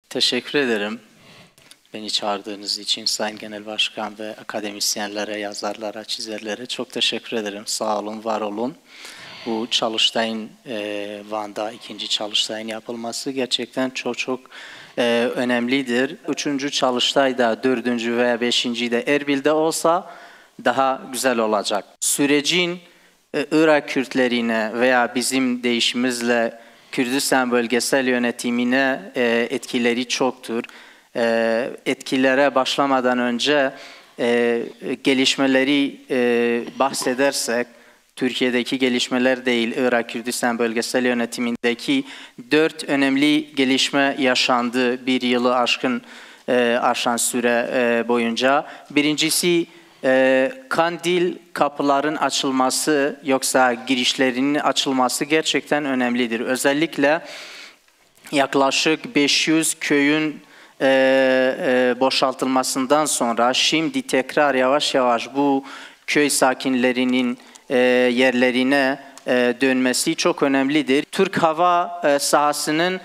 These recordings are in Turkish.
Teşekkür ederim beni çağırdığınız için Sayın Genel Başkan ve akademisyenlere, yazarlara, çizerlere çok teşekkür ederim. Sağ olun, var olun. Bu çalıştayın Van'da ikinci çalıştayın yapılması gerçekten çok önemlidir. Üçüncü çalıştay da dördüncü veya beşinci de Erbil'de olsa daha güzel olacak. Sürecin Irak Kürtlerine veya bizim deyişimizle Kürdistan bölgesel yönetimine etkileri çoktur. Etkilere başlamadan önce gelişmeleri bahsedersek, Türkiye'deki gelişmeler değil, Irak Kürdistan bölgesel yönetimindeki 4 önemli gelişme yaşandı bir yılı aşan süre boyunca. Birincisi, Kandil kapıların açılması yoksa girişlerinin açılması gerçekten önemlidir. Özellikle yaklaşık 500 köyün boşaltılmasından sonra şimdi tekrar yavaş yavaş bu köy sakinlerinin yerlerine dönmesi çok önemlidir. Türk hava sahasının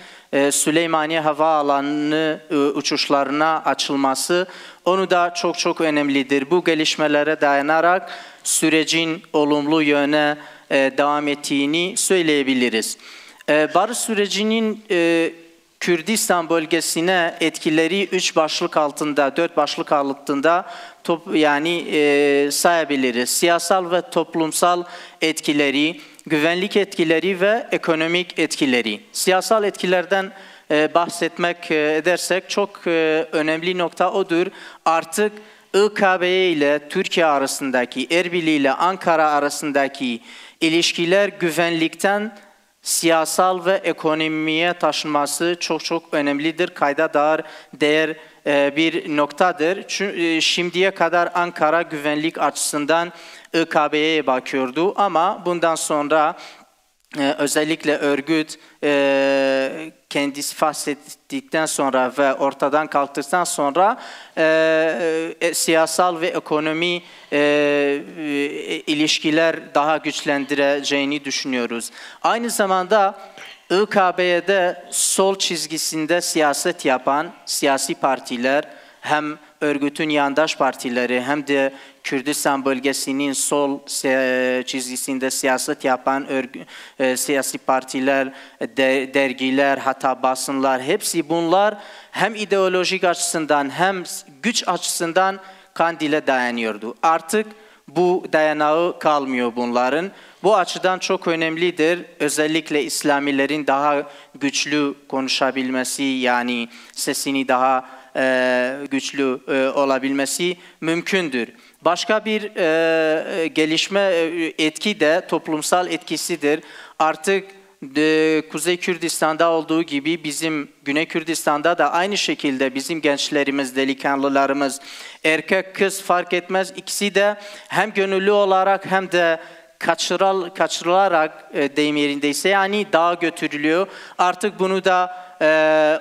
Süleymaniye Havaalanı uçuşlarına açılması onu da çok önemlidir. Bu gelişmelere dayanarak sürecin olumlu yöne devam ettiğini söyleyebiliriz. Barış sürecinin Kürdistan bölgesine etkileri 3 başlık altında, 4 başlık altında sayabiliriz. Siyasal ve toplumsal etkileri, güvenlik etkileri ve ekonomik etkileri. Siyasal etkilerden bahsetmek edersek çok önemli nokta odur. Artık İKB ile Türkiye arasındaki, Erbil ile Ankara arasındaki ilişkiler güvenlikten siyasal ve ekonomiye taşınması çok önemlidir. Kayda değer bir noktadır. Çünkü şimdiye kadar Ankara güvenlik açısından İKB'ye bakıyordu ama bundan sonra özellikle örgüt kendisi fashedildikten sonra ve ortadan kalktıktan sonra siyasal ve ekonomi ilişkiler daha güçlendireceğini düşünüyoruz. Aynı zamanda İKB'de sol çizgisinde siyaset yapan siyasi partiler hem örgütün yandaş partileri hem de Kürdistan bölgesinin sol çizgisinde siyaset yapan siyasi partiler, dergiler, hatta basınlar hepsi bunlar hem ideolojik açısından hem güç açısından Kandil'e dayanıyordu. Artık bu dayanağı kalmıyor bunların. Bu açıdan çok önemlidir. Özellikle İslamilerin daha güçlü konuşabilmesi yani sesini daha güçlü olabilmesi mümkündür. Başka bir gelişme etki de toplumsal etkisidir. Artık Kuzey Kürdistan'da olduğu gibi bizim Güney Kürdistan'da da aynı şekilde bizim gençlerimiz, delikanlılarımız, erkek kız fark etmez ikisi de hem gönüllü olarak hem de kaçırılarak deyim yerindeyse yani dağa götürülüyor. Artık bunu da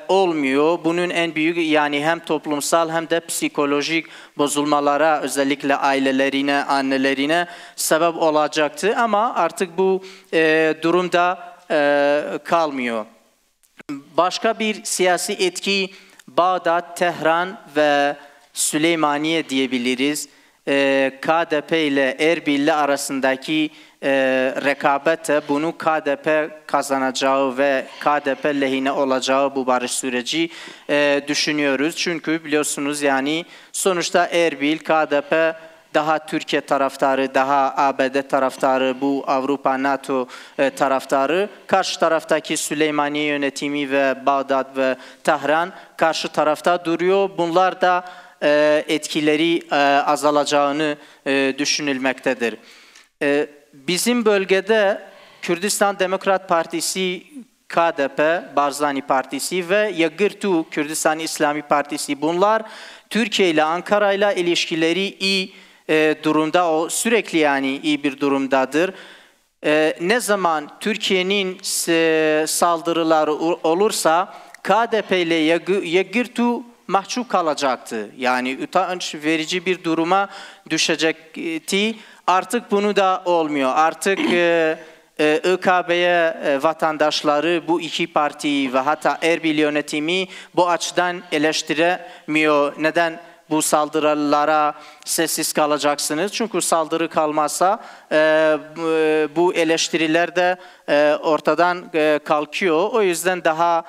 olmuyor. Bunun en büyük yani hem toplumsal hem de psikolojik bozulmalara özellikle ailelerine, annelerine sebep olacaktı ama artık bu durumda kalmıyor. Başka bir siyasi etki Bağdat, Tehran ve Süleymaniye diyebiliriz. KDP ile Erbil'le arasındaki rekabete bunu KDP kazanacağı ve KDP lehine olacağı bu barış süreci düşünüyoruz. Çünkü biliyorsunuz yani sonuçta Erbil, KDP daha Türkiye taraftarı, daha ABD taraftarı, bu Avrupa, NATO taraftarı. Karşı taraftaki Süleymaniye yönetimi ve Bağdat ve Tahran karşı tarafta duruyor. Bunlar da etkileri azalacağını düşünülmektedir. Bizim bölgede Kürdistan Demokrat Partisi, KDP, Barzani Partisi ve Yagirtu Kürdistan İslami Partisi bunlar Türkiye ile Ankara ile ilişkileri iyi durumda, sürekli yani iyi bir durumdadır. Ne zaman Türkiye'nin saldırıları olursa KDP ile Yagirtu mahcup kalacaktı. Yani utanç verici bir duruma düşecekti. Artık bunu da olmuyor. Artık ÖKB'ye vatandaşları, bu iki partiyi ve hatta Erbil yönetimi bu açıdan eleştiremiyor. Neden bu saldırılara sessiz kalacaksınız? Çünkü saldırı kalmazsa bu eleştiriler de ortadan kalkıyor. O yüzden daha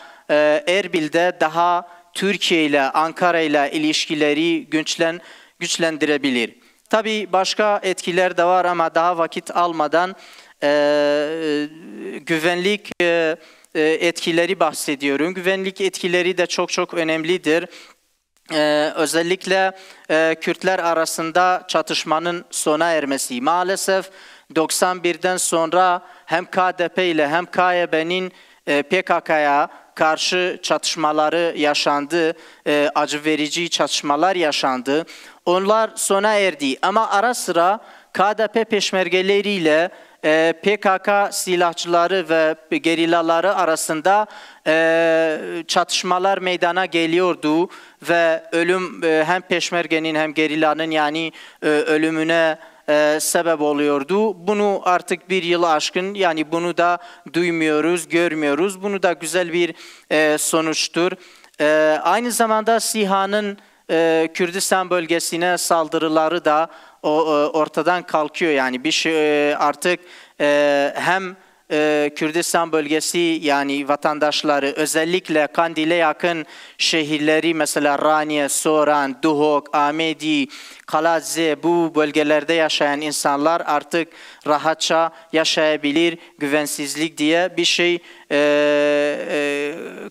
Erbil'de daha Türkiye ile, Ankara ile ilişkileri güçlendirebilir. Tabii başka etkiler de var ama daha vakit almadan güvenlik etkileri bahsediyorum. Güvenlik etkileri de çok önemlidir. Özellikle Kürtler arasında çatışmanın sona ermesi. Maalesef 91'den sonra hem KDP ile hem KYB'nin PKK'ya karşı çatışmaları yaşandı, acı verici çatışmalar yaşandı. Onlar sona erdi ama ara sıra KDP peşmergeleriyle PKK silahçıları ve gerillaları arasında çatışmalar meydana geliyordu ve ölüm hem peşmergenin hem gerillanın yani ölümüne sebep oluyordu. Bunu artık bir yılı aşkın yani bunu da duymuyoruz, görmüyoruz. Bunu da güzel bir sonuçtur. Aynı zamanda SİHA'nın Kürdistan bölgesine saldırıları da ortadan kalkıyor. Yani bir şey artık hem Kürdistan bölgesi yani vatandaşları özellikle Kandil'e yakın şehirleri mesela Raniye, Soran, Duhok, Ahmedi, Kalazze bu bölgelerde yaşayan insanlar artık rahatça yaşayabilir, güvensizlik diye bir şey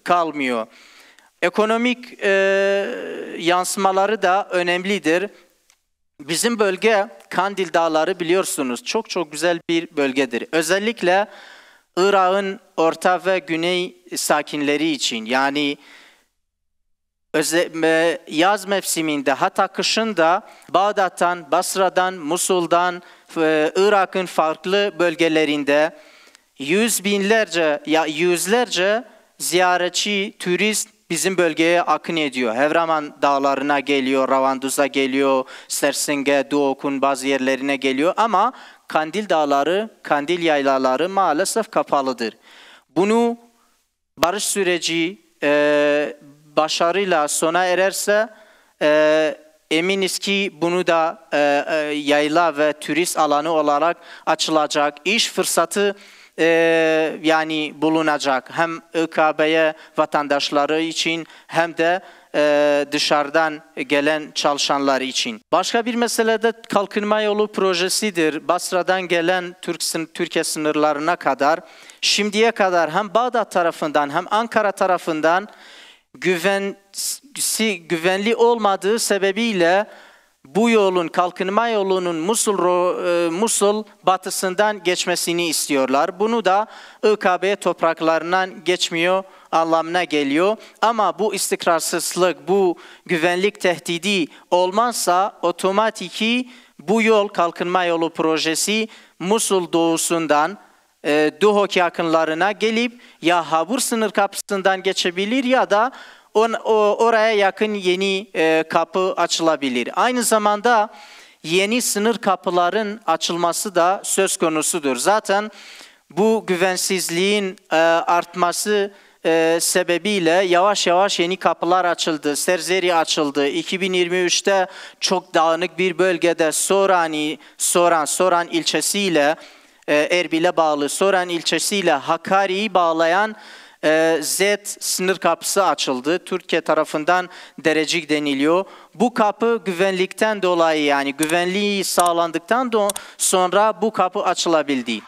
kalmıyor. Ekonomik yansımaları da önemlidir. Bizim bölge Kandil Dağları biliyorsunuz çok güzel bir bölgedir. Özellikle Irak'ın orta ve güney sakinleri için yani yaz mevsiminde hatta kışında Bağdat'tan, Basra'dan, Musul'dan, Irak'ın farklı bölgelerinde yüzlerce ziyaretçi, turist bizim bölgeye akın ediyor. Hevraman dağlarına geliyor, Ravanduz'a geliyor, Sersinge, Duhok'un bazı yerlerine geliyor ama Kandil Dağları, Kandil Yaylaları maalesef kapalıdır. Bunu barış süreci başarıyla sona ererse eminiz ki bunu da yayla ve turist alanı olarak açılacak. İş fırsatı yani bulunacak hem ÖKB'ye vatandaşları için hem de dışarıdan gelen çalışanlar için. Başka bir mesele de kalkınma yolu projesidir. Basra'dan gelen Türkiye sınırlarına kadar şimdiye kadar hem Bağdat tarafından hem Ankara tarafından güvenli olmadığı sebebiyle bu yolun, kalkınma yolunun Musul batısından geçmesini istiyorlar. Bunu da ÖKB topraklarından geçmiyor anlamına geliyor. Ama bu istikrarsızlık, bu güvenlik tehdidi olmazsa otomatik bu yol, kalkınma yolu projesi Musul doğusundan Duhok yakınlarına gelip ya Habur sınır kapısından geçebilir ya da oraya yakın yeni kapı açılabilir. Aynı zamanda yeni sınır kapıların açılması da söz konusudur. Zaten bu güvensizliğin artması sebebiyle yavaş yavaş yeni kapılar açıldı. Serzeri açıldı. 2023'te çok dağınık bir bölgede Soran ilçesiyle Erbil'e bağlı Soran ilçesiyle Hakkari'yi bağlayan Z sınır kapısı açıldı. Türkiye tarafından Derecik deniliyor. Bu kapı güvenlikten dolayı yani güvenliği sağlandıktan sonra bu kapı açılabildi.